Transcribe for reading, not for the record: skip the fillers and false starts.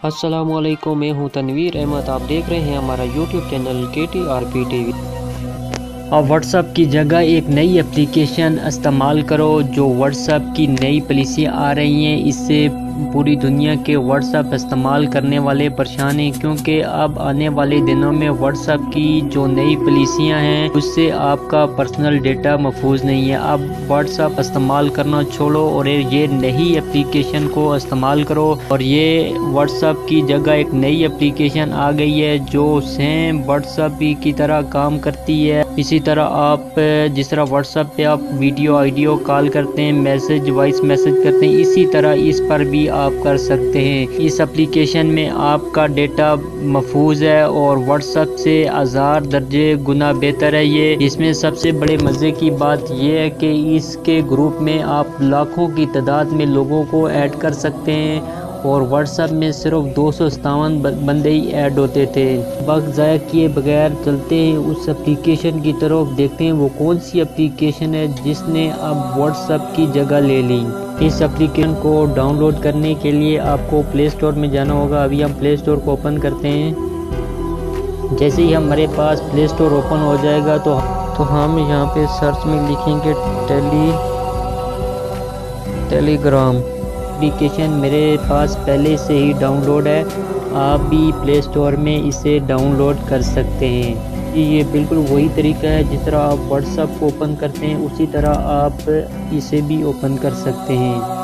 अस्सलामुअलैकुम, मैं हूं तनवीर अहमद। आप देख रहे हैं हमारा यूट्यूब चैनल KTRP टीवी। अब व्हाट्सएप की जगह एक नई एप्लीकेशन इस्तेमाल करो। जो व्हाट्सएप की नई पॉलिसी आ रही हैं, इससे पूरी दुनिया के व्हाट्सएप इस्तेमाल करने वाले परेशान हैं, क्योंकि अब आने वाले दिनों में व्हाट्सएप की जो नई पॉलिसियां हैं उससे आपका पर्सनल डेटा महफूज नहीं है। अब व्हाट्सएप इस्तेमाल करना छोड़ो और ये नई एप्लीकेशन को इस्तेमाल करो। और ये व्हाट्सएप की जगह एक नई एप्लीकेशन आ गई है जो सेम व्हाट्सएप की तरह काम करती है। इसी तरह आप जिस तरह व्हाट्सएप पे आप वीडियो ऑडियो कॉल करते हैं, मैसेज वॉइस मैसेज करते हैं, इसी तरह इस पर भी आप कर सकते हैं। इस एप्लीकेशन में आपका डेटा महफूज है और व्हाट्सएप से 1000 दर्जे गुना बेहतर है। ये इसमें सबसे बड़े मज़े की बात यह है कि इसके ग्रुप में आप लाखों की तादाद में लोगों को ऐड कर सकते हैं और व्हाट्सएप में सिर्फ 257 बंदे ही ऐड होते थे। वक्त ज़ाया किए बगैर चलते हैं उस एप्लीकेशन की तरफ, देखते हैं वो कौन सी एप्लीकेशन है जिसने अब व्हाट्सएप की जगह ले ली। इस एप्लीकेशन को डाउनलोड करने के लिए आपको प्ले स्टोर में जाना होगा। अभी हम प्ले स्टोर को ओपन करते हैं। जैसे ही हमारे पास प्ले स्टोर ओपन हो जाएगा तो हम यहाँ पे सर्च में लिखेंगे टेलीग्राम। एप्लीकेशन मेरे पास पहले से ही डाउनलोड है, आप भी प्ले स्टोर में इसे डाउनलोड कर सकते हैं। ये बिल्कुल वही तरीका है जिस तरह आप व्हाट्सएप को ओपन करते हैं, उसी तरह आप इसे भी ओपन कर सकते हैं।